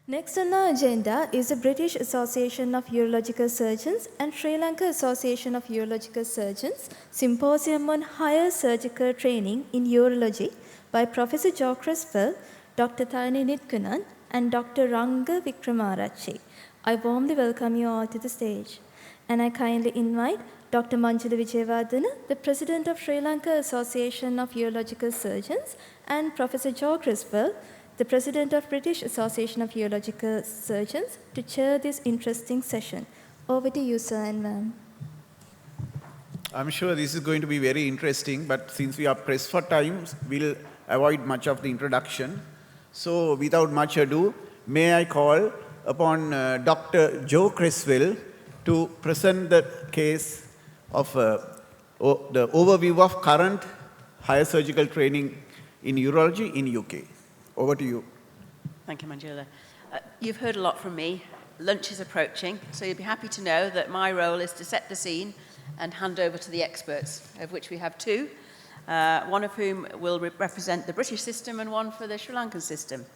Next on our agenda is the British Association of Urological Surgeons and Sri Lanka Association of Urological Surgeons Symposium on Higher Surgical Training in Urology by Professor Joe Cresswell, Dr. Tharani Nitkunan and Dr. Ranga Wickramaarachchi. I warmly welcome you all to the stage. And I kindly invite Dr. Manjula Vijayawardena, the President of Sri Lanka Association of Urological Surgeons, and Professor Joe Cresswell, the President of British Association of Urological Surgeons, to chair this interesting session. Over to you, sir and ma'am. I'm sure this is going to be very interesting, but since we are pressed for time, we'll avoid much of the introduction. So without much ado, may I call upon Dr. Joe Cresswell to present the case of the overview of current higher surgical training in urology in UK. Over to you. Thank you, Manjula. You've heard a lot from me. Lunch is approaching, so you'll be happy to know that my role is to set the scene and hand over to the experts, of which we have two, one of whom will represent the British system and one for the Sri Lankan system.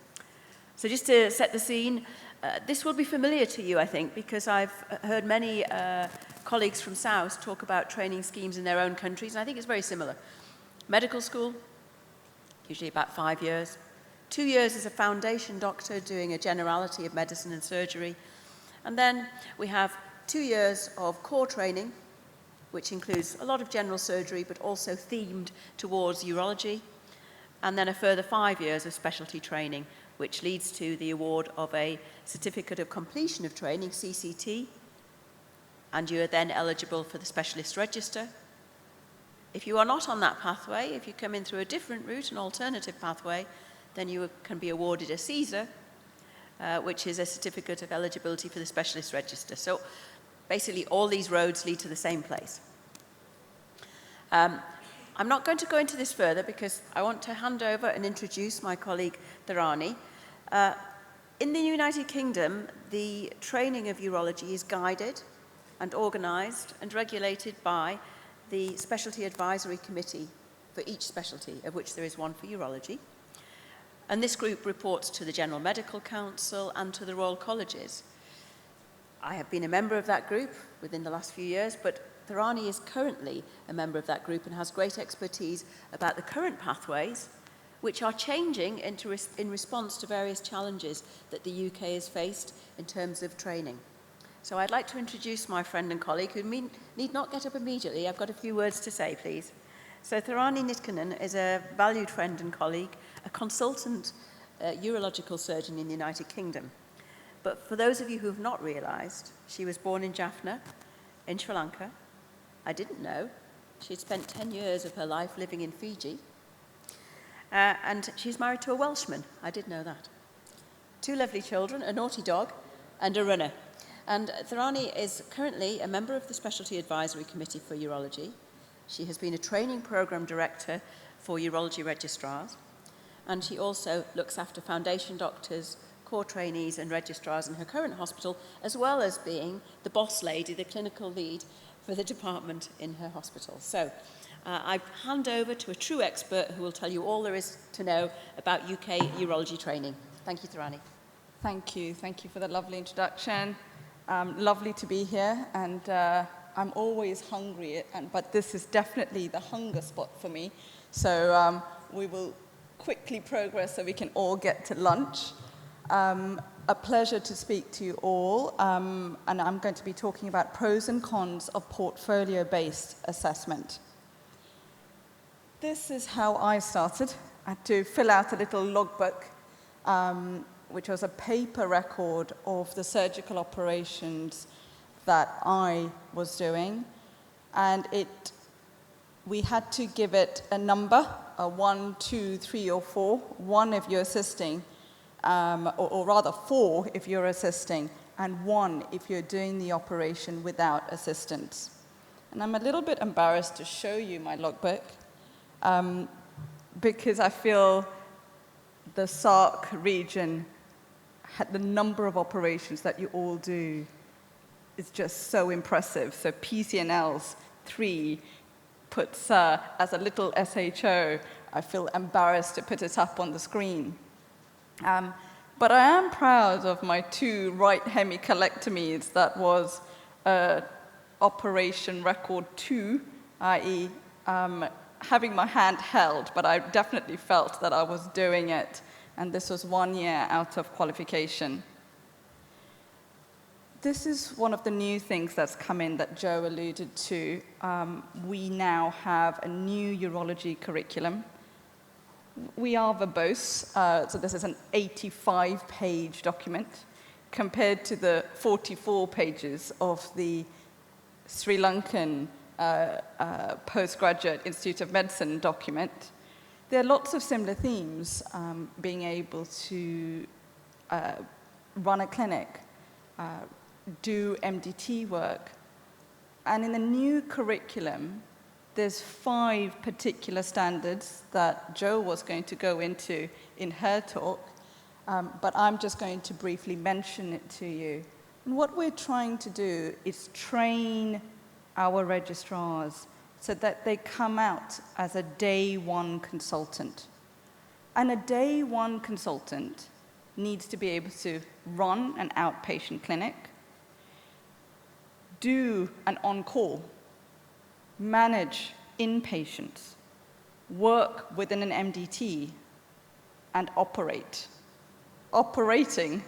So just to set the scene, this will be familiar to you, I think, because I've heard many colleagues from SLAUS talk about training schemes in their own countries, and I think it's very similar. Medical school, usually about 5 years. 2 years as a foundation doctor doing a generality of medicine and surgery. And then we have 2 years of core training, which includes a lot of general surgery, but also themed towards urology. And then a further 5 years of specialty training, which leads to the award of a Certificate of Completion of Training, CCT. And you are then eligible for the Specialist Register. If you are not on that pathway, if you come in through a different route, an alternative pathway, then you can be awarded a CSER, which is a Certificate of Eligibility for the Specialist Register. So basically all these roads lead to the same place. I'm not going to go into this further because I want to hand over and introduce my colleague Tharani. In the United Kingdom, the training of urology is guided and organised and regulated by the Specialty Advisory Committee for each specialty, of which there is one for urology. And this group reports to the General Medical Council and to the Royal Colleges. I have been a member of that group within the last few years, but Tharani is currently a member of that group and has great expertise about the current pathways, which are changing in response to various challenges that the UK has faced in terms of training. So I'd like to introduce my friend and colleague, who need not get up immediately. I've got a few words to say, please. So Tharani Nitkunan is a valued friend and colleague, a consultant urological surgeon in the United Kingdom. But for those of you who have not realised, she was born in Jaffna, in Sri Lanka. I didn't know. She'd spent 10 years of her life living in Fiji. And she's married to a Welshman. I did know that. 2 lovely children, a naughty dog, and a runner. And Tharani is currently a member of the Specialty Advisory Committee for Urology. She has been a training programme director for urology registrars, and she also looks after foundation doctors, core trainees and registrars in her current hospital, as well as being the boss lady, the clinical lead for the department in her hospital. So I hand over to a true expert who will tell you all there is to know about UK urology training. Thank you, Tharani. Thank you for the lovely introduction. Lovely to be here, and I'm always hungry, but this is definitely the hunger spot for me. So we will quickly progress so we can all get to lunch. A pleasure to speak to you all, and I'm going to be talking about pros and cons of portfolio-based assessment. This is how I started. I had to fill out a little logbook, which was a paper record of the surgical operations that I was doing, and we had to give it a number, a 1, 2, 3, or 4. 1 if you're assisting, or rather 4 if you're assisting, and 1 if you're doing the operation without assistance. And I'm a little bit embarrassed to show you my logbook, because I feel the SARC region had the number of operations that you all do is just so impressive. So PCNLs, 3, puts as a little SHO. I feel embarrassed to put it up on the screen. But I am proud of my 2 right hemicolectomies. That was operation record 2, i.e. Having my hand held, but I definitely felt that I was doing it. And this was 1 year out of qualification. This is one of the new things that's come in that Joe alluded to. We now have a new urology curriculum. We are the BAUS, so this is an 85-page document compared to the 44 pages of the Sri Lankan Postgraduate Institute of Medicine document. There are lots of similar themes, being able to run a clinic, do MDT work. And in the new curriculum, there's 5 particular standards that Jo was going to go into in her talk, but I'm just going to briefly mention it to you. And what we're trying to do is train our registrars so that they come out as a day 1 consultant. And a day 1 consultant needs to be able to run an outpatient clinic, do an on-call, manage inpatients, work within an MDT, and operate. Operating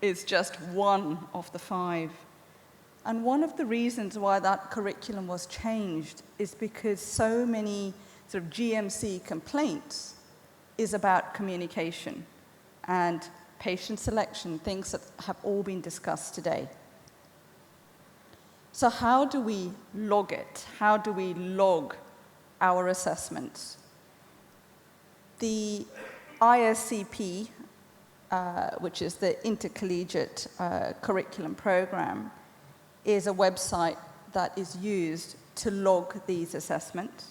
is just one of the 5. And one of the reasons why that curriculum was changed is because so many sort of GMC complaints is about communication and patient selection, things that have all been discussed today. So how do we log it? How do we log our assessments? The ISCP, which is the Intercollegiate Curriculum Program, is a website that is used to log these assessments,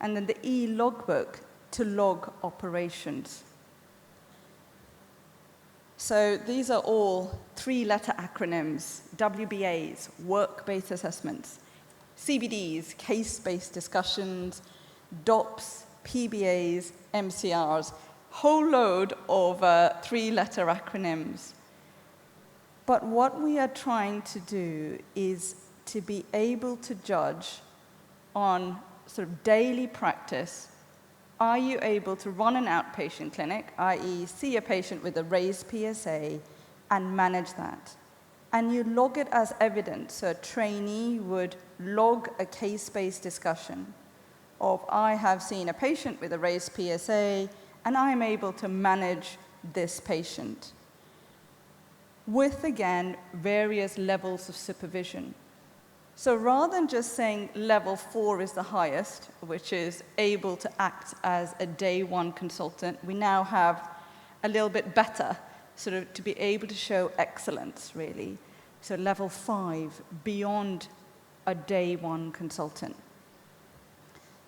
and then the e-logbook to log operations. So these are all 3-letter acronyms: WBAs, work-based assessments; CBDs, case-based discussions; DOPS, PBAs, MCRs, whole load of 3-letter acronyms. But what we are trying to do is to be able to judge on sort of daily practice. Are you able to run an outpatient clinic, i.e. see a patient with a raised PSA and manage that? And you log it as evidence. So a trainee would log a case-based discussion of, I have seen a patient with a raised PSA and I am able to manage this patient, with, again, various levels of supervision. So rather than just saying level 4 is the highest, which is able to act as a day 1 consultant, we now have a little bit better, sort of to be able to show excellence, really. So level 5, beyond a day 1 consultant.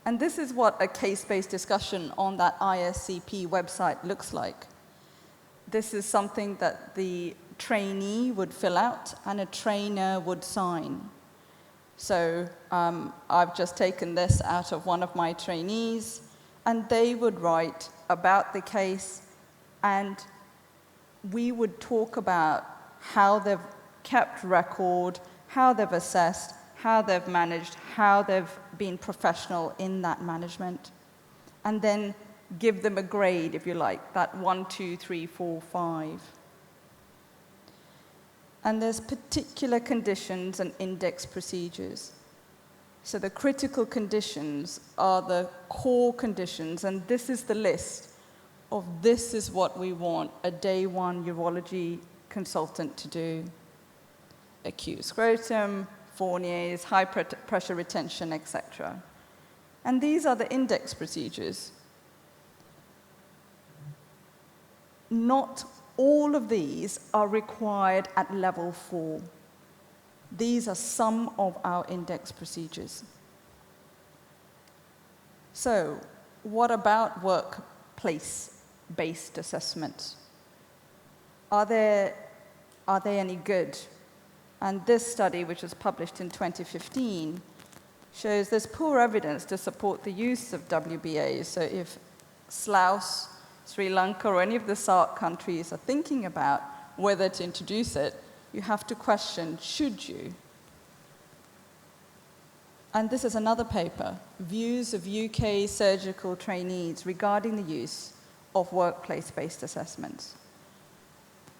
And this is what a case-based discussion on that ISCP website looks like. This is something that the trainee would fill out and a trainer would sign. So I've just taken this out of one of my trainees, and they would write about the case, and we would talk about how they've kept record, how they've assessed, how they've managed, how they've been professional in that management, and then give them a grade, if you like, that 1, 2, 3, 4, 5. And there's particular conditions and index procedures. So the critical conditions are the core conditions, and this is the list of this is what we want a day 1 urology consultant to do. Acute scrotum, Fournier's, high pressure retention, etc. And these are the index procedures. Not all of these are required at level 4. These are some of our index procedures. So, what about workplace-based assessments? Are they any good? And this study, which was published in 2015, shows there's poor evidence to support the use of WBAs. So if SLAUS Sri Lanka or any of the SAARC countries are thinking about whether to introduce it, you have to question, should you? And this is another paper, Views of UK Surgical Trainees Regarding the Use of Workplace-Based Assessments.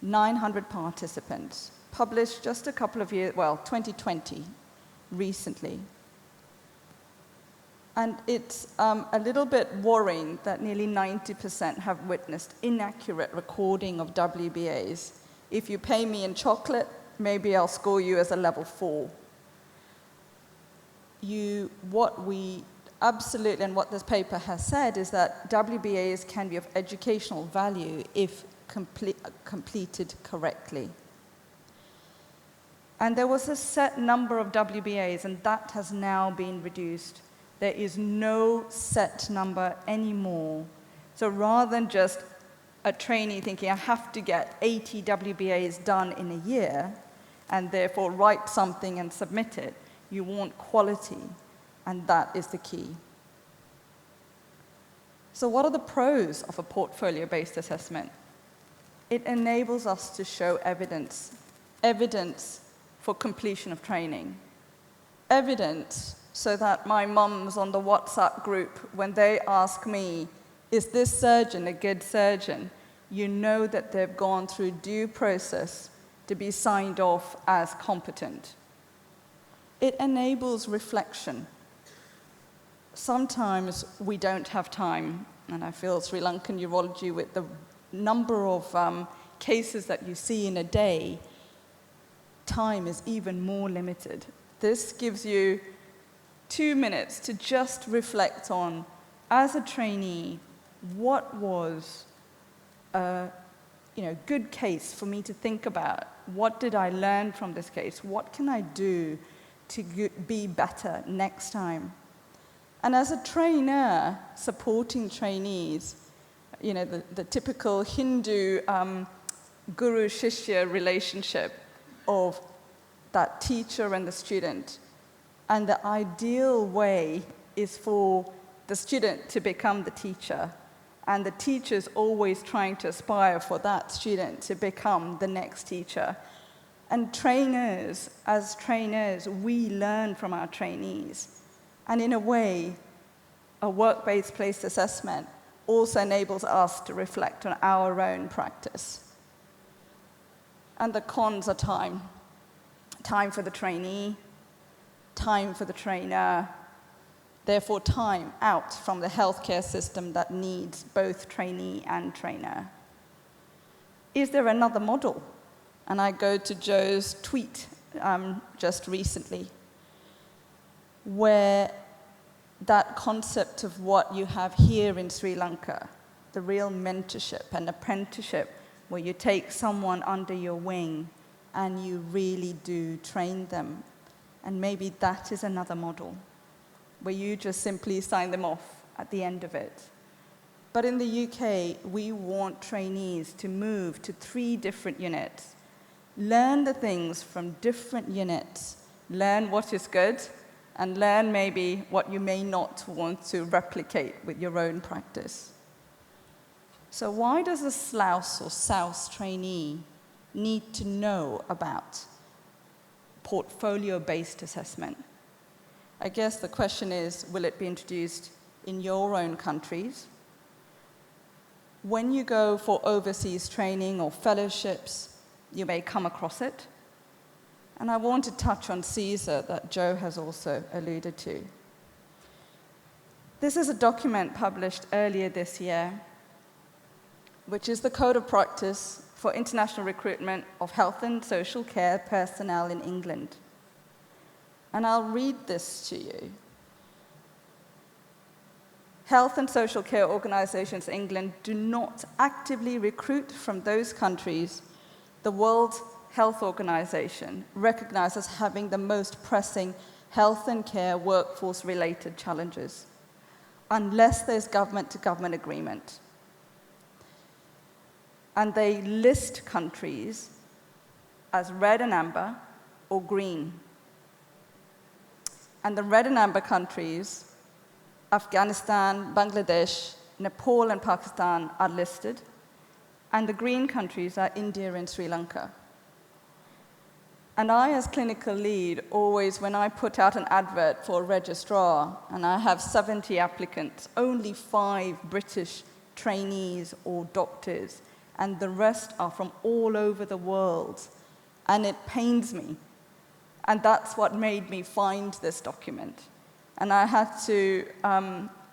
900 participants, published just a couple of years, well, 2020, recently. And it's a little bit worrying that nearly 90% have witnessed inaccurate recording of WBAs. If you pay me in chocolate, maybe I'll score you as a level 4. What we absolutely, and what this paper has said, is that WBAs can be of educational value if completed correctly. And there was a set number of WBAs, and that has now been reduced. There is no set number anymore. So rather than just a trainee thinking, I have to get 80 WBAs done in a year, and therefore write something and submit it, you want quality, and that is the key. So what are the pros of a portfolio-based assessment? It enables us to show evidence for completion of training. Evidence so that my mums on the WhatsApp group, when they ask me, is this surgeon a good surgeon? You know that they've gone through due process to be signed off as competent. It enables reflection. Sometimes we don't have time, and I feel Sri Lankan urology, with the number of cases that you see in a day, time is even more limited. This gives you 2 minutes to just reflect on, as a trainee, what was a good case for me to think about? What did I learn from this case? What can I do to be better next time? And as a trainer supporting trainees, the typical Hindu guru-shishya relationship of that teacher and the student. And the ideal way is for the student to become the teacher, and the teacher's always trying to aspire for that student to become the next teacher. And trainers, as trainers, we learn from our trainees. And in a way, a work-based assessment also enables us to reflect on our own practice. And the cons are time. Time for the trainee, time for the trainer, therefore time out from the healthcare system that needs both trainee and trainer. Is there another model? And I go to Joe's tweet just recently, where that concept of what you have here in Sri Lanka, the real mentorship and apprenticeship, where you take someone under your wing and you really do train them. And maybe that is another model, where you just simply sign them off at the end of it. But in the UK, we want trainees to move to 3 different units, learn the things from different units, learn what is good, and learn maybe what you may not want to replicate with your own practice. So why does a SLAUS or SLAUS trainee need to know about portfolio-based assessment? I guess the question is, will it be introduced in your own countries? When you go for overseas training or fellowships, you may come across it. And I want to touch on CSER that Joe has also alluded to. This is a document published earlier this year, which is the Code of Practice for International Recruitment of Health and Social Care Personnel in England. And I'll read this to you. Health and social care organizations in England do not actively recruit from those countries the World Health Organization recognizes having the most pressing health and care workforce-related challenges, unless there's government-to-government agreement. And they list countries as red and amber or green. And the red and amber countries, Afghanistan, Bangladesh, Nepal and Pakistan are listed, and the green countries are India and Sri Lanka. And I, as clinical lead, always, when I put out an advert for a registrar, and I have 70 applicants, only 5 British trainees or doctors, and the rest are from all over the world. And it pains me. And that's what made me find this document. And I had to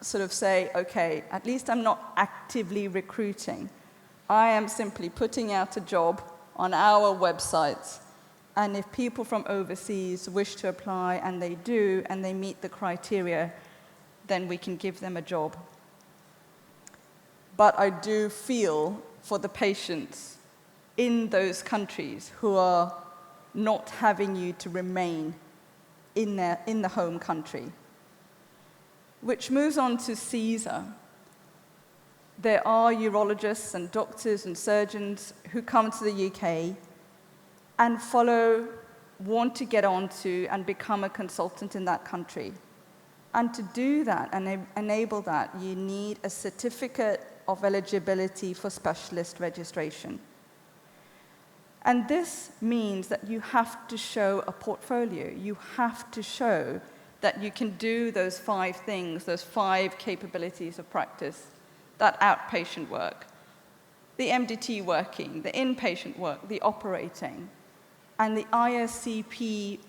sort of say, okay, at least I'm not actively recruiting. I am simply putting out a job on our websites. And if people from overseas wish to apply, and they do, and they meet the criteria, then we can give them a job. But I do feel for the patients in those countries who are not having you to remain in the home country. Which moves on to CSER. There are urologists and doctors and surgeons who come to the UK and want to get onto and become a consultant in that country. And to do that and enable that, you need a certificate of eligibility for specialist registration. And this means that you have to show a portfolio. You have to show that you can do those 5 things, those 5 capabilities of practice, that outpatient work, the MDT working, the inpatient work, the operating. And the ISCP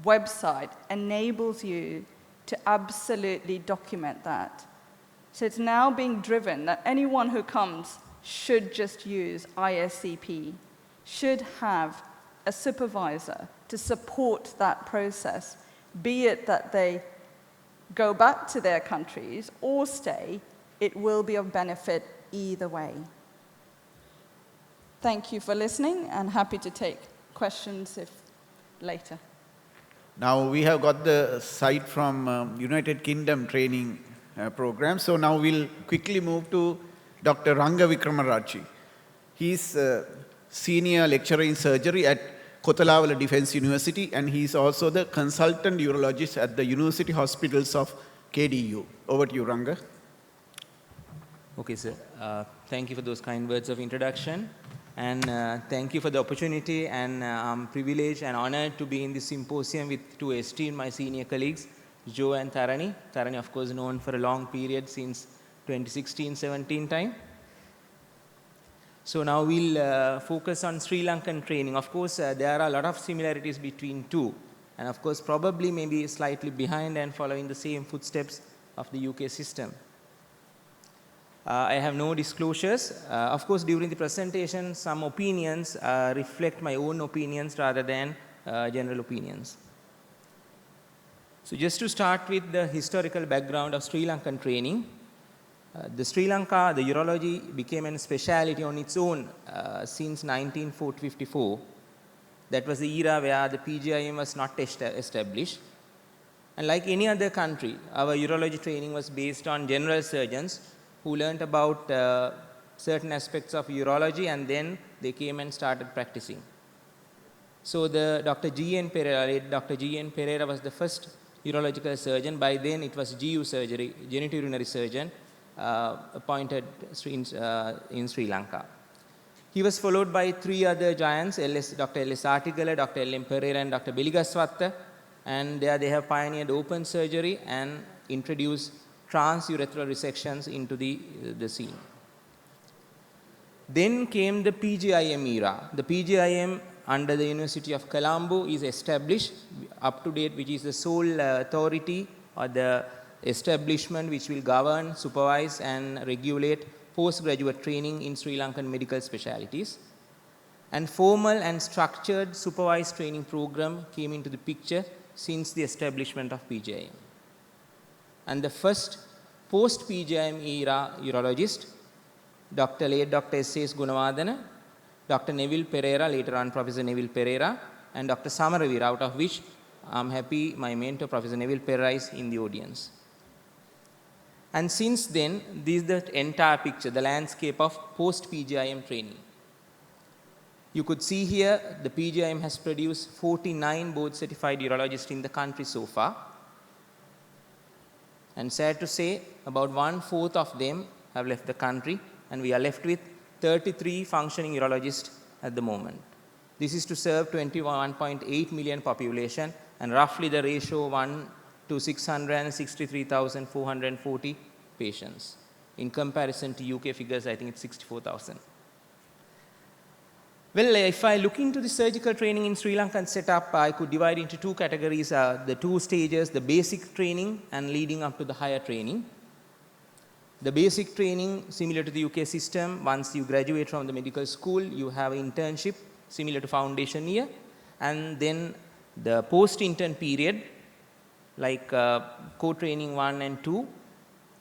website enables you to absolutely document that. So it's now being driven that anyone who comes should just use ISCP, should have a supervisor to support that process, be it that they go back to their countries or stay, it will be of benefit either way. Thank you for listening, and happy to take questions if later. Now we have got the site from United Kingdom training program. So now we'll quickly move to Dr. Ranga Wickramaarachchi. He's senior lecturer in surgery at Kothalawala Defence University, and he's also the consultant urologist at the University Hospitals of KDU. Over to you, Ranga. Okay, sir. Thank you for those kind words of introduction. And thank you for the opportunity, and I'm privileged and honored to be in this symposium with 2 esteemed my senior colleagues, Joe and Tharani. Tharani, of course, known for a long period since 2016-17 time. So now we'll focus on Sri Lankan training. Of course, there are a lot of similarities between 2. And of course, probably maybe slightly behind and following the same footsteps of the UK system. I have no disclosures. Of course, during the presentation, some opinions reflect my own opinions rather than general opinions. So just to start with the historical background of Sri Lankan training, the Sri Lanka, the urology became a speciality on its own since 1954. That was the era where the PGIM was not established. And like any other country, our urology training was based on general surgeons who learned about certain aspects of urology, and then they came and started practicing. So Dr. G.N. Pereira was the first urological surgeon. By then it was GU surgery, genitourinary surgeon, appointed in Sri Lanka. He was followed by 3 other giants, Dr. L.S. Artigala, Dr. L.M. Pereira, and Dr. Beligaswatta. And there they have pioneered open surgery and introduced transurethral resections into the scene. Then came the PGIM era. The PGIM under the University of Colombo is established up to date, which is the sole authority or the establishment which will govern, supervise and regulate postgraduate training in Sri Lankan medical specialties. And formal and structured supervised training program came into the picture since the establishment of PGIM. And the first post-PGIM era urologist, late Dr. S.S. Gunawardena, Dr. Neville Pereira, later on Professor Neville Pereira, and Dr. Samaravira, out of which I'm happy my mentor, Professor Neville Pereira, is in the audience. And since then, this is the entire picture, the landscape of post-PGIM training. You could see here, the PGIM has produced 49 board-certified urologists in the country so far. And sad to say, about 1/4 of them have left the country, and we are left with 33 functioning urologists at the moment. This is to serve 21.8 million population, and roughly the ratio 1 to 663,440 patients. In comparison to UK figures, I think it's 64,000. Well, if I look into the surgical training in Sri Lankan setup, I could divide into two categories, the two stages, the basic training and leading up to the higher training. The basic training, similar to the UK system, once you graduate from the medical school, you have an internship, similar to foundation year, and then the post-intern period, like co-training 1 and 2.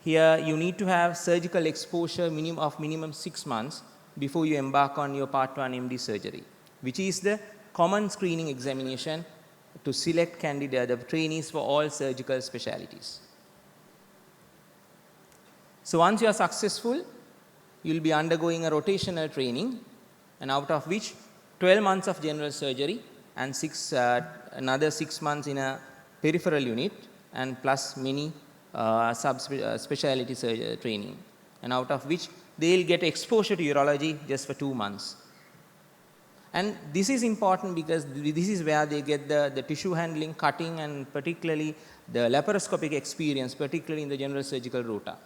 Here you need to have surgical exposure of minimum 6 months before you embark on your Part 1 MD surgery, which is the common screening examination to select the trainees for all surgical specialties. So once you are successful, you will be undergoing a rotational training, and out of which 12 months of general surgery and another 6 months in a peripheral unit, and plus many subspecialty training, and out of which they will get exposure to urology just for 2 months. And this is important because this is where they get the tissue handling, cutting, and particularly the laparoscopic experience, particularly in the general surgical rota.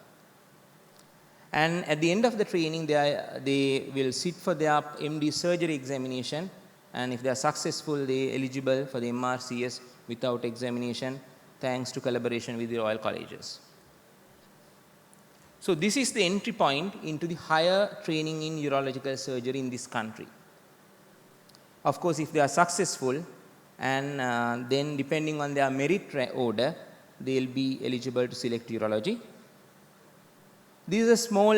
And at the end of the training, they will sit for their MD surgery examination, and if they are successful, they are eligible for the MRCS without examination, thanks to collaboration with the Royal Colleges. So this is the entry point into the higher training in urological surgery in this country. Of course, if they are successful, and then depending on their merit order, they will be eligible to select urology. This is a small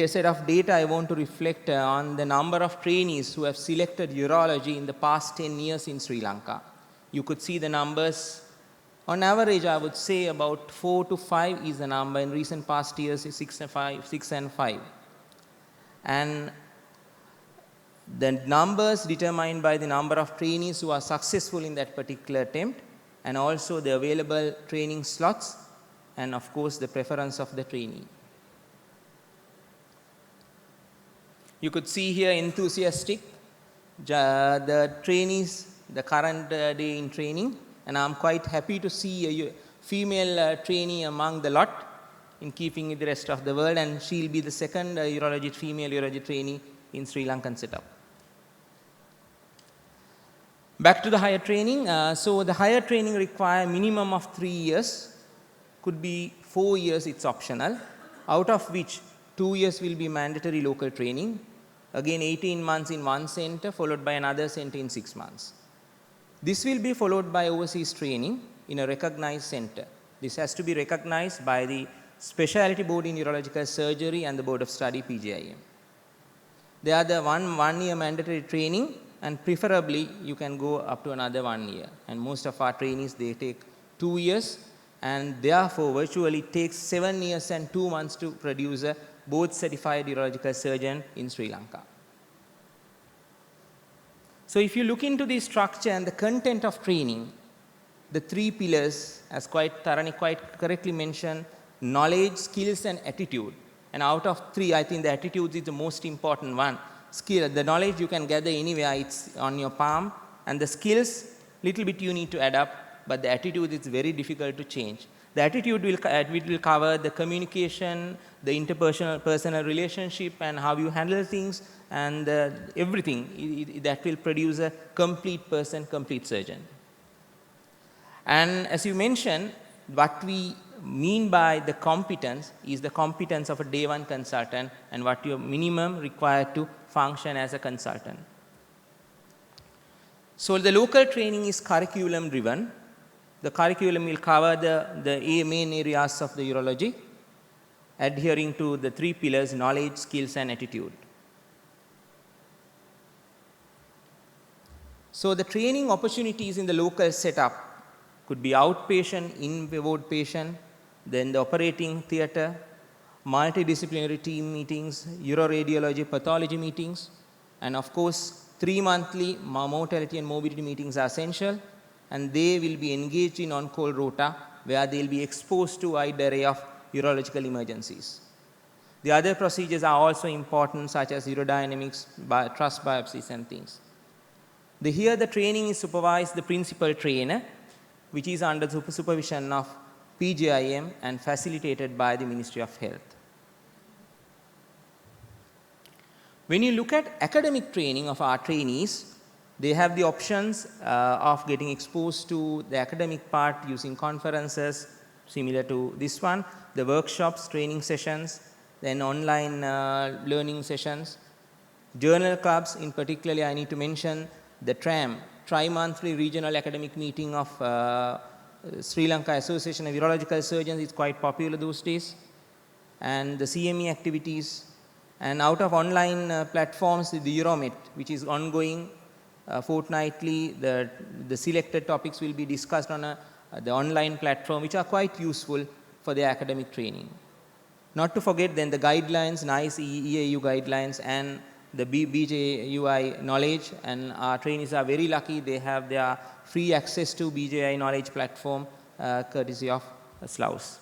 set of data I want to reflect on the number of trainees who have selected urology in the past 10 years in Sri Lanka. You could see the numbers. On average, I would say about 4 to 5 is the number. In recent past years, 6 and 5. And the numbers determined by the number of trainees who are successful in that particular attempt, and also the available training slots, and of course the preference of the trainee. You could see here enthusiastic, the trainees, the current day in training, and I am quite happy to see a female trainee among the lot, in keeping with the rest of the world, and she will be the second female urology trainee in Sri Lankan setup. Back to the higher training. So the higher training require minimum of 3 years, could be 4 years, it's optional, out of which 2 years will be mandatory local training, again 18 months in one center, followed by another center in 6 months. This will be followed by overseas training in a recognized center. This has to be recognized by the Specialty Board in Urological Surgery and the Board of Study PGIM. They are the one year mandatory training, and preferably you can go up to another 1 year. And most of our trainees, they take 2 years, and therefore virtually takes 7 years and 2 months to produce a board certified urological surgeon in Sri Lanka. So if you look into the structure and the content of training, the 3 pillars, as Tharani quite correctly mentioned, knowledge, skills, and attitude. And out of 3, I think the attitude is the most important one. The knowledge you can gather anywhere, it's on your palm, and the skills, little bit you need to adapt, but the attitude is very difficult to change. The attitude will cover the communication, the interpersonal relationship, and how you handle things, and everything that will produce a complete person, complete surgeon. And as you mentioned, what we mean by the competence is the competence of a day 1 consultant, and what your minimum required to function as a consultant. So the local training is curriculum driven. The curriculum will cover the main areas of the urology, adhering to the 3 pillars: knowledge, skills, and attitude. So the training opportunities in the local setup could be outpatient, in-ward patient, then the operating theatre, multidisciplinary team meetings, uroradiology, pathology meetings, and of course 3 monthly mortality and morbidity meetings are essential, and they will be engaged in on-call rota, where they will be exposed to a wide array of urological emergencies. The other procedures are also important, such as urodynamics, thrust biopsies and things. Here the training is supervised the principal trainer, which is under the supervision of PJIM and facilitated by the Ministry of Health. When you look at academic training of our trainees, they have the options of getting exposed to the academic part using conferences similar to this one, the workshops, training sessions, then online learning sessions, journal clubs. In particularly, I need to mention the TRAM, tri-monthly regional academic meeting of Sri Lanka Association of Urological Surgeons is quite popular those days, and the CME activities. And out of online platforms, the Euromet, which is ongoing fortnightly, the selected topics will be discussed on the online platform, which are quite useful for the academic training. Not to forget then the guidelines, NICE EAU guidelines and the BJUI knowledge, and our trainees are very lucky, they have their free access to BJI knowledge platform courtesy of SLAUS.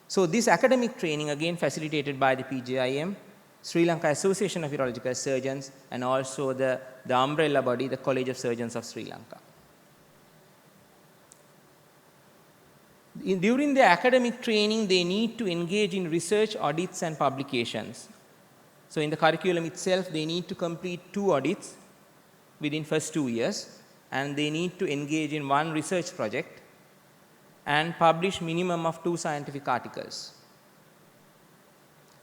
So this academic training again facilitated by the PJIM, Sri Lanka Association of Urological Surgeons, and also the umbrella body, the College of Surgeons of Sri Lanka. During the academic training, they need to engage in research, audits and publications. So in the curriculum itself, they need to complete 2 audits within first 2 years, and they need to engage in 1 research project and publish minimum of 2 scientific articles.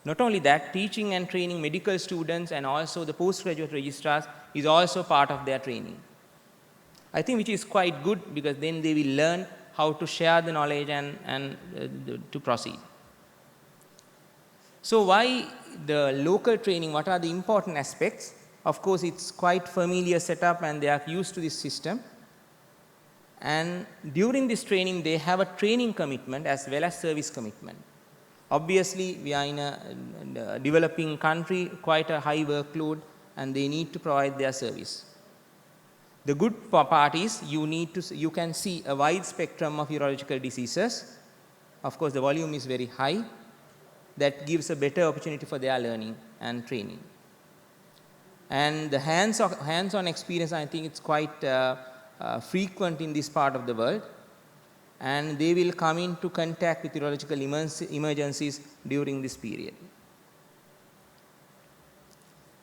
Not only that, teaching and training medical students and also the postgraduate registrars is also part of their training. I think which is quite good, because then they will learn how to share the knowledge and to proceed. So why the local training? What are the important aspects? Of course, it's quite familiar setup and they are used to this system. And during this training, they have a training commitment as well as service commitment. Obviously, we are in a developing country, quite a high workload, and they need to provide their service. The good part is you can see a wide spectrum of urological diseases. Of course, the volume is very high. That gives a better opportunity for their learning and training. And the hands-on experience, I think it's quite frequent in this part of the world. And they will come into contact with urological emergencies during this period.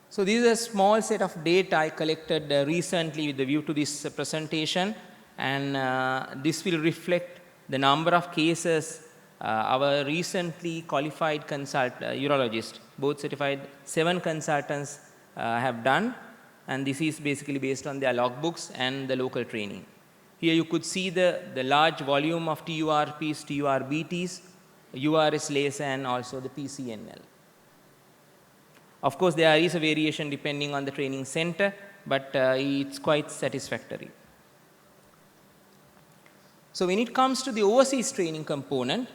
So this is a small set of data I collected recently with the view to this presentation, and this will reflect the number of cases our recently qualified urologist, board certified 7 consultants have done, and this is basically based on their logbooks and the local training. Here you could see the large volume of TURPs, TURBTs, URS LACE and also the PCNL. Of course, there is a variation depending on the training center, but it's quite satisfactory. So when it comes to the overseas training component,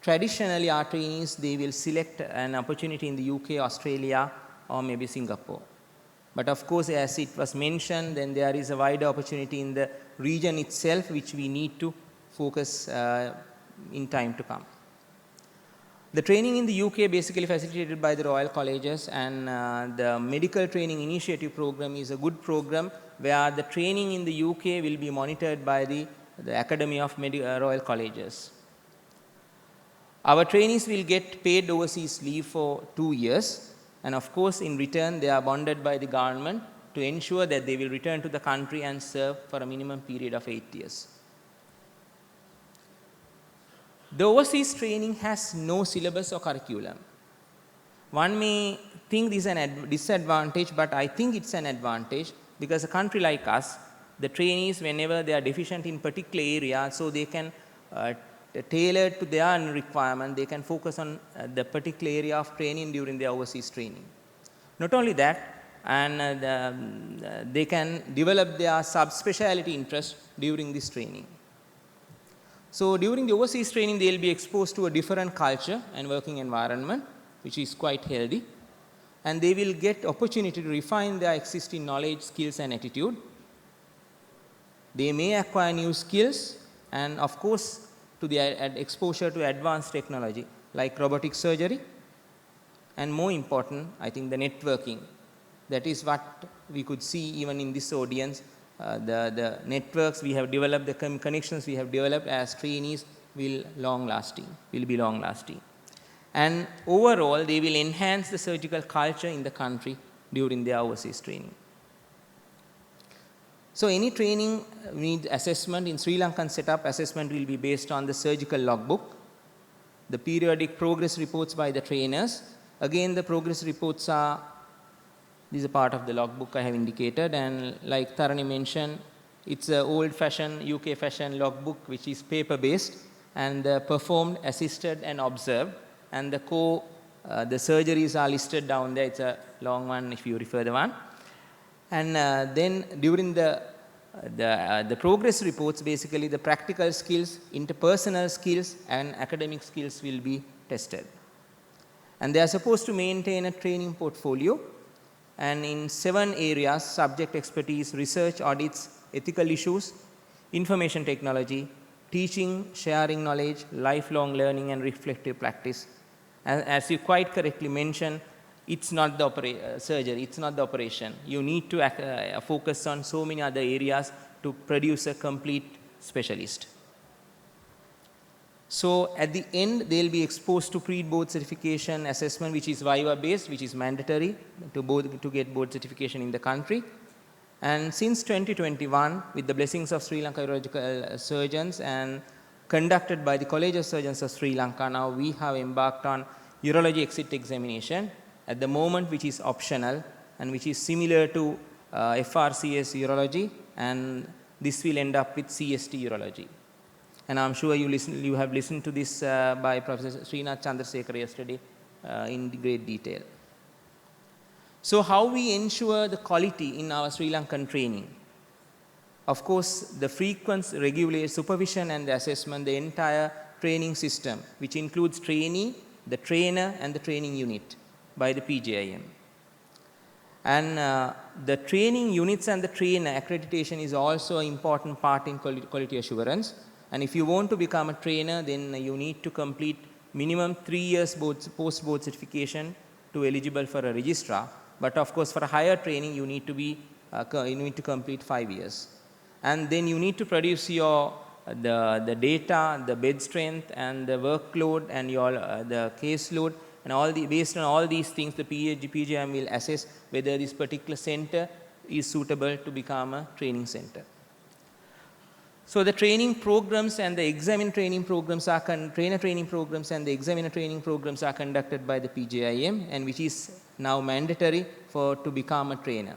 traditionally our trainees, they will select an opportunity in the UK, Australia or maybe Singapore. But of course, as it was mentioned, then there is a wider opportunity in the region itself which we need to focus in time to come. The training in the UK basically facilitated by the Royal Colleges, and the Medical Training Initiative program is a good program where the training in the UK will be monitored by the Academy of Royal Colleges. Our trainees will get paid overseas leave for 2 years, and of course in return they are bonded by the government to ensure that they will return to the country and serve for a minimum period of 8 years. The overseas training has no syllabus or curriculum. One may think this is a disadvantage, but I think it's an advantage, because a country like us, the trainees, whenever they are deficient in particular area, so they can tailor to their requirement, they can focus on the particular area of training during their overseas training. Not only that, and they can develop their subspecialty interest during this training. So during the overseas training, they will be exposed to a different culture and working environment, which is quite healthy, and they will get opportunity to refine their existing knowledge, skills and attitude. They may acquire new skills, and of course to the exposure to advanced technology, like robotic surgery, and more important, I think the networking. That is what we could see even in this audience. The networks we have developed, the connections we have developed as trainees will be long lasting. And overall, they will enhance the surgical culture in the country during their overseas training. So any training needs assessment. In Sri Lankan setup, assessment will be based on the surgical logbook, the periodic progress reports by the trainers. Again, the progress reports these are part of the logbook I have indicated, and like Tharani mentioned, it's an old-fashioned UK fashion logbook which is paper-based, and performed, assisted and observed, and the surgeries are listed down there. It's a long one if you refer the one. And then during the progress reports, basically the practical skills, interpersonal skills and academic skills will be tested. And they are supposed to maintain a training portfolio, and in 7 areas: subject expertise, research, audits, ethical issues, information technology, teaching, sharing knowledge, lifelong learning and reflective practice. As you quite correctly mentioned, it's not the surgery, it's not the operation. You need to focus on so many other areas to produce a complete specialist. So at the end, they will be exposed to pre-board certification assessment, which is Viva based, which is mandatory to get board certification in the country. And since 2021, with the blessings of Sri Lanka urological surgeons and conducted by the College of Surgeons of Sri Lanka, now we have embarked on urology exit examination at the moment, which is optional and which is similar to FRCS urology, and this will end up with CST urology. And I'm sure you have listened to this by Professor Srinath Chandrasekhar yesterday in great detail. So how we ensure the quality in our Sri Lankan training? Of course, the frequent regular supervision and the assessment, the entire training system, which includes trainee, the trainer and the training unit by the PJIM. And the training units and the trainer accreditation is also an important part in quality assurance. And if you want to become a trainer, then you need to complete minimum 3 years post-board certification to eligible for a registrar. But of course, for a higher training, you need to complete 5 years. And then you need to produce your the data, the bed strength, and the workload, and your the caseload, and based on all these things, the PGM will assess whether this particular center is suitable to become a training center. So the training programs and the examiner training programs are trainer training programs and the examiner training programs are conducted by the PJIM, and which is now mandatory to become a trainer.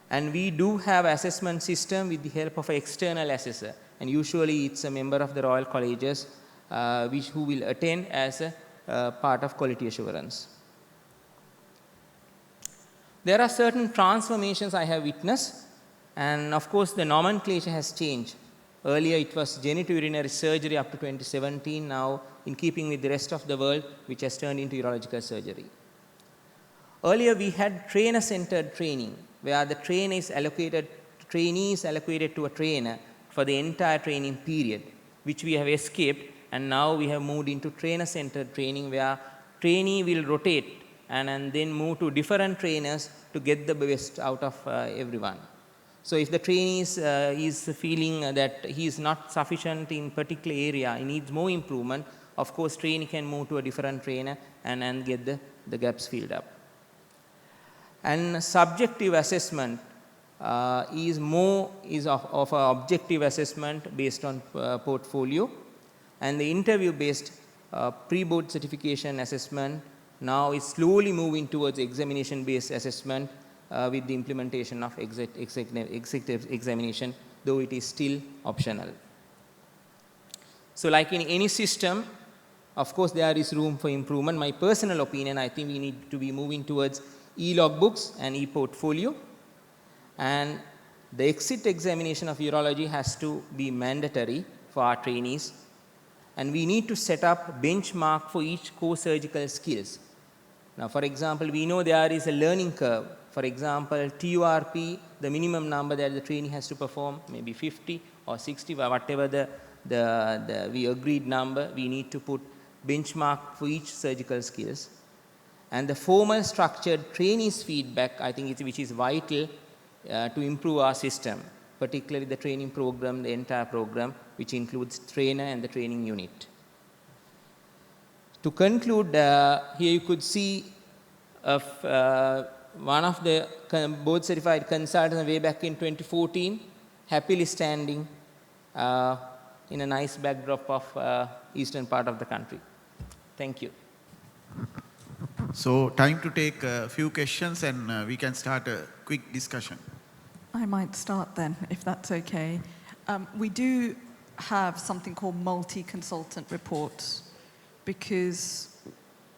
And we do have assessment system with the help of an external assessor, and usually it's a member of the Royal Colleges who will attend as a part of quality assurance. There are certain transformations I have witnessed, and of course the nomenclature has changed. Earlier it was genitourinary surgery up to 2017, now in keeping with the rest of the world, which has turned into urological surgery. Earlier we had trainer-centered training, where the trainee is allocated to a trainer for the entire training period, which we have escaped, and now we have moved into trainer-centered training, where trainee will rotate and then move to different trainers to get the best out of everyone. So if the trainee is feeling that he is not sufficient in particular area, he needs more improvement, of course trainee can move to a different trainer and get the gaps filled up. And subjective assessment is of an objective assessment based on portfolio, and the interview-based pre-board certification assessment now is slowly moving towards examination-based assessment with the implementation of executive examination, though it is still optional. So like in any system, of course there is room for improvement. My personal opinion, I think we need to be moving towards e-logbooks and e-portfolio, and the exit examination of urology has to be mandatory for our trainees, and we need to set up benchmark for each core surgical skills. Now for example, we know there is a learning curve. For example, TURP, the minimum number that the trainee has to perform, maybe 50 or 60, whatever we agreed number, we need to put benchmark for each surgical skills. And the formal structured trainees feedback, I think, which is vital to improve our system, particularly the training program, the entire program, which includes trainer and the training unit. To conclude, here you could see one of the board certified consultants way back in 2014, happily standing in a nice backdrop of eastern part of the country. Thank you. So time to take a few questions and we can start a quick discussion. I might start then, if that's okay. We do have something called multi-consultant reports because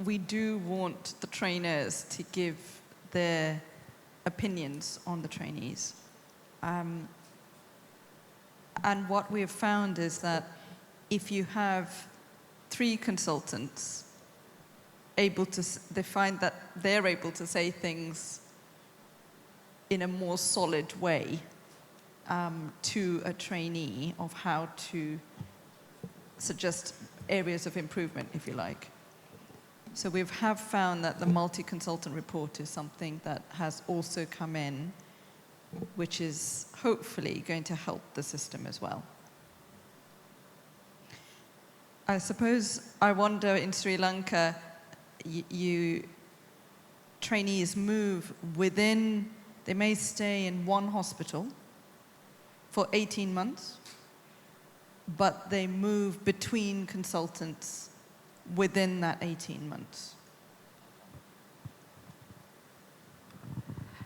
we do want the trainers to give their opinions on the trainees. And what we have found is that if you have 3 consultants they find that they're able to say things in a more solid way to a trainee of how to suggest areas of improvement, if you like. So we have found that the multi-consultant report is something that has also come in, which is hopefully going to help the system as well. I suppose, I wonder in Sri Lanka, trainees move within, they may stay in one hospital for 18 months, but they move between consultants within that 18 months.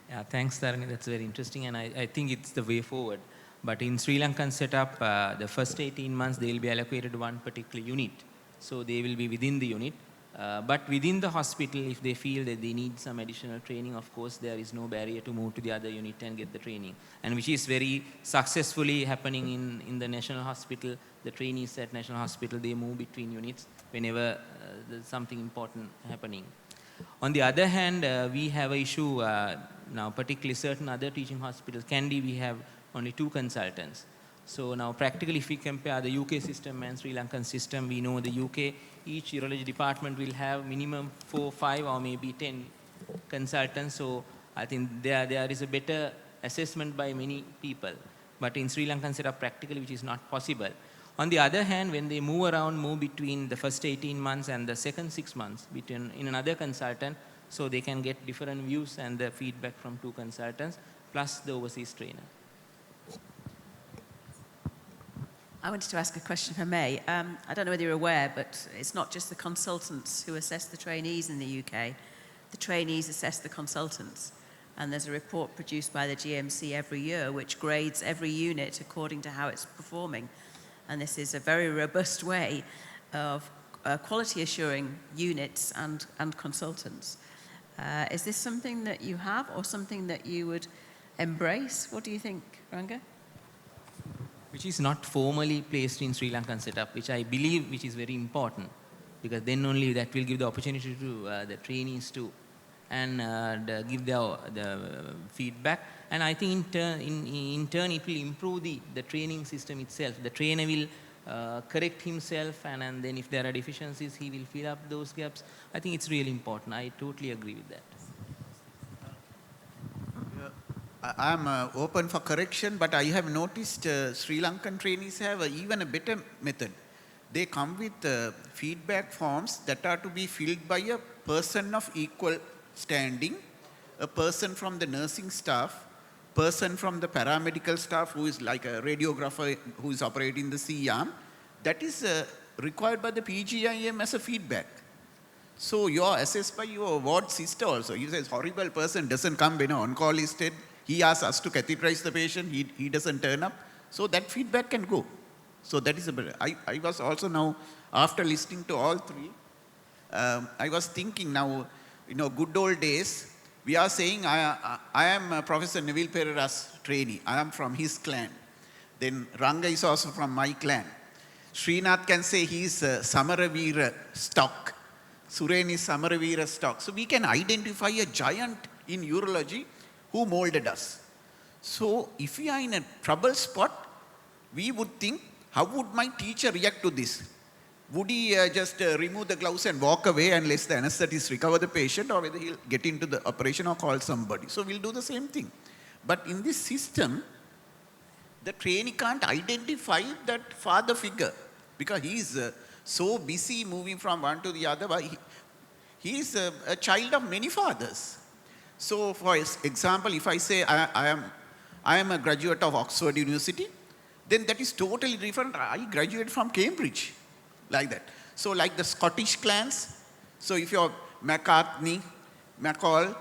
Yeah, thanks, Tharani. That's very interesting, and I think it's the way forward. But in Sri Lankan setup, the first 18 months, they will be allocated one particular unit. So they will be within the unit. But within the hospital, if they feel that they need some additional training, of course, there is no barrier to move to the other unit and get the training. And which is very successfully happening in the National Hospital. The trainees at National Hospital, they move between units whenever there's something important happening. On the other hand, we have an issue now, particularly certain other teaching hospitals. Kandy, we have only 2 consultants. So now practically if we compare the UK system and Sri Lankan system, we know the UK, each urology department will have minimum 4, 5 or maybe 10 consultants. So I think there is a better assessment by many people. But in Sri Lankan setup practically which is not possible. On the other hand, when they move between the first 18 months and the second 6 months in another consultant, so they can get different views and the feedback from 2 consultants plus the overseas trainer. I wanted to ask a question, if I may. I don't know whether you're aware, but it's not just the consultants who assess the trainees in the UK. The trainees assess the consultants. And there's a report produced by the GMC every year which grades every unit according to how it's performing. And this is a very robust way of quality assuring units and consultants. Is this something that you have or something that you would embrace? What do you think, Ranga? Which is not formally placed in Sri Lankan setup, which I believe which is very important, because then only that will give the opportunity to the trainees to and give the feedback. And I think in turn it will improve the training system itself. The trainer will correct himself, and then if there are deficiencies, he will fill up those gaps. I think it's really important. I totally agree with that. I am open for correction, but I have noticed Sri Lankan trainees have even a better method. They come with feedback forms that are to be filled by a person of equal standing, a person from the nursing staff, person from the paramedical staff who is like a radiographer who is operating the C-arm. That is required by the PGIM as a feedback. So you are assessed by your ward sister also. He says, horrible person doesn't come when on-call is dead. He asks us to catheterize the patient, he doesn't turn up. So that feedback can go. So that is a better. I was also now, after listening to all 3, I was thinking now, good old days, we are saying, I am Professor Neville Pereira's trainee. I am from his clan. Then Ranga is also from my clan. Srinath can say he is Samaravira stock. Suren is Samaravira stock. So we can identify a giant in urology who molded us. So if we are in a trouble spot, we would think, how would my teacher react to this? would he just remove the gloves and walk away and let the anesthetist recover the patient, or whether he'll get into the operation or call somebody. So we'll do the same thing. But in this system, the trainee can't identify that father figure because he is so busy moving from one to the other. But he is a child of many fathers. So for example, if I say I am a graduate of Oxford University, then that is totally different. I graduated from Cambridge, like that. So like the Scottish clans, so if you're McCartney, McCall,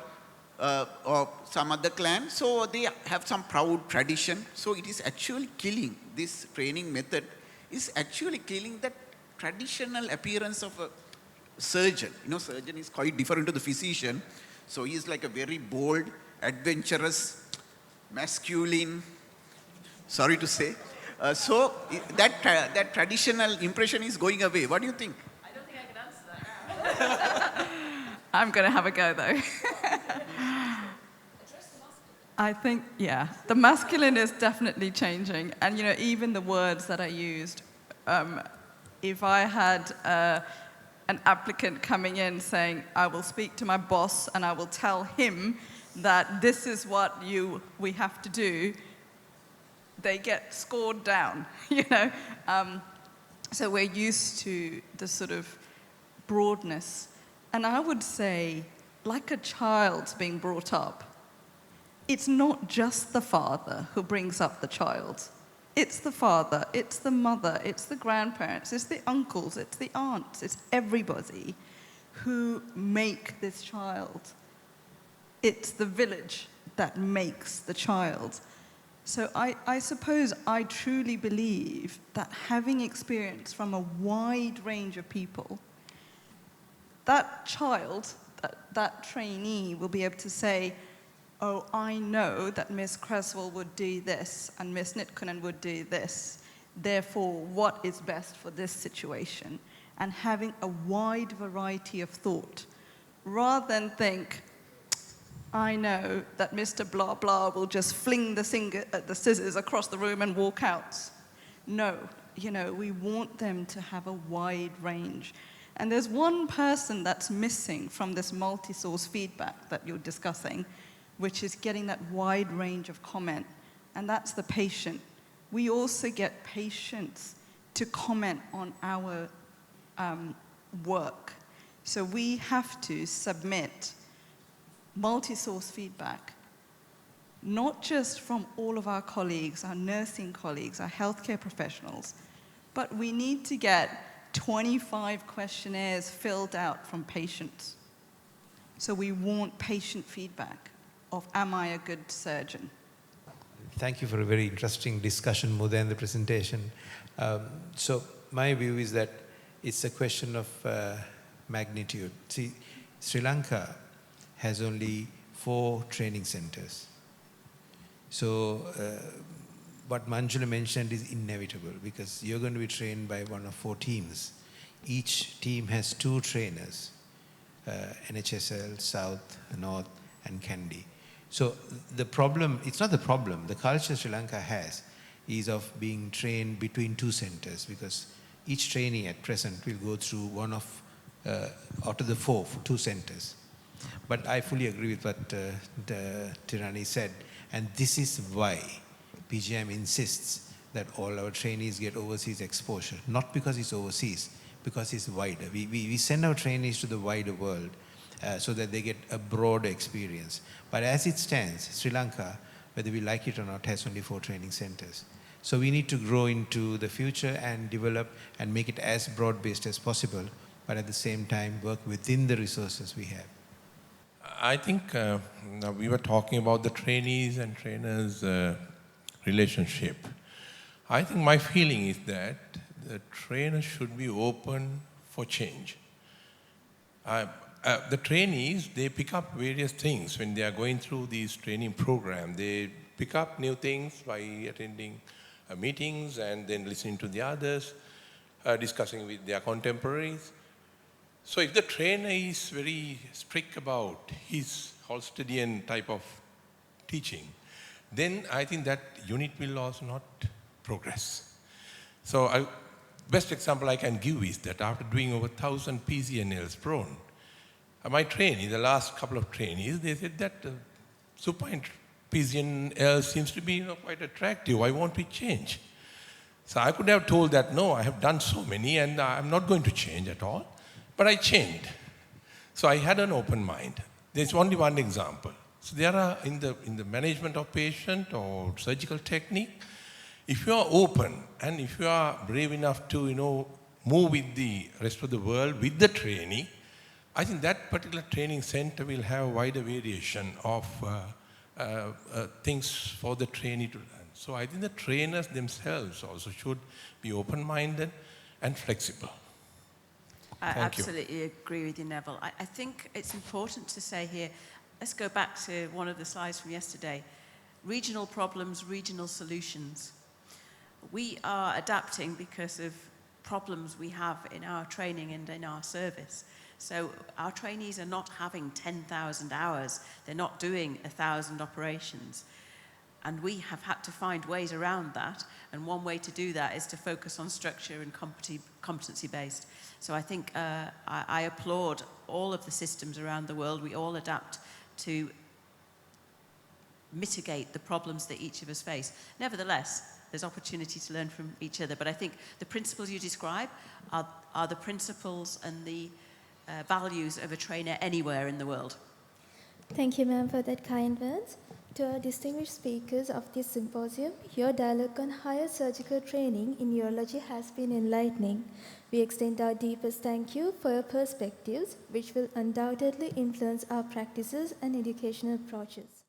or some other clan, so they have some proud tradition. So it is actually killing, this training method is actually killing that traditional appearance of a surgeon. You know, surgeon is quite different to the physician. So he is like a very bold, adventurous, masculine, sorry to say. So that traditional impression is going away. What do you think? I don't think I can answer that. I'm going to have a go, though. I think, yeah, the masculine is definitely changing. And, you know, even the words that I used, if I had an applicant coming in saying, I will speak to my boss and I will tell him that this is what we have to do, they get scored down, you know. So we're used to the sort of broadness. And I would say, like a child being brought up, it's not just the father who brings up the child. It's the father, it's the mother, it's the grandparents, it's the uncles, it's the aunts, it's everybody who make this child. It's the village that makes the child. So I suppose I truly believe that having experience from a wide range of people, that child, that trainee will be able to say, oh, I know that Miss Cresswell would do this and Miss Nitkunan would do this. Therefore, what is best for this situation? And having a wide variety of thought, rather than think, I know that Mr. Blah Blah will just fling the scissors across the room and walk out. No, you know, we want them to have a wide range. And there's one person that's missing from this multi-source feedback that you're discussing, which is getting that wide range of comment, and that's the patient. We also get patients to comment on our work. So we have to submit multi-source feedback, not just from all of our colleagues, our nursing colleagues, our healthcare professionals, but we need to get 25 questionnaires filled out from patients. So we want patient feedback of, am I a good surgeon? Thank you for a very interesting discussion, more than the presentation. So my view is that it's a question of magnitude. See, Sri Lanka has only 4 training centers. So what Manjula mentioned is inevitable because you're going to be trained by one of 4 teams. Each team has 2 trainers, NHSL, South, North, and Kandy. So the problem, it's not the problem, the culture Sri Lanka has is of being trained between 2 centers because each trainee at present will go through one of, out of the 2 centers. But I fully agree with what Tharani said, and this is why PGM insists that all our trainees get overseas exposure, not because it's overseas, because it's wider. We send our trainees to the wider world so that they get a broader experience. But as it stands, Sri Lanka, whether we like it or not, has only 4 training centers. So we need to grow into the future and develop and make it as broad-based as possible, but at the same time work within the resources we have. I think we were talking about the trainees and trainers relationship. I think my feeling is that the trainer should be open for change. The trainees, they pick up various things when they are going through these training programs. They pick up new things by attending meetings and then listening to the others, discussing with their contemporaries. So if the trainer is very strict about his Holstedian type of teaching, then I think that unit will also not progress. So best example I can give is that after doing over 1,000 PCNLs prone, my trainee, the last couple of trainees, they said that supine PCNL seems to be quite attractive. Why won't we change? So I could have told that, no, I have done so many and I'm not going to change at all. But I changed. So I had an open mind. There's only one example. So there are, in the management of patient or surgical technique, if you are open and if you are brave enough to, move with the rest of the world, with the trainee, I think that particular training center will have a wider variation of things for the trainee to learn. So I think the trainers themselves also should be open-minded and flexible. I absolutely agree with you, Neville. I think it's important to say here, let's go back to one of the slides from yesterday. Regional problems, regional solutions. We are adapting because of problems we have in our training and in our service. So our trainees are not having 10,000 hours. They're not doing 1,000 operations. And we have had to find ways around that. And one way to do that is to focus on structure and competency-based. So I think I applaud all of the systems around the world. We all adapt to mitigate the problems that each of us face. Nevertheless, there's opportunity to learn from each other. But I think the principles you describe are the principles and the values of a trainer anywhere in the world. Thank you, ma'am, for that kind words. To our distinguished speakers of this symposium, your dialogue on higher surgical training in urology has been enlightening. We extend our deepest thank you for your perspectives, which will undoubtedly influence our practices and educational approaches.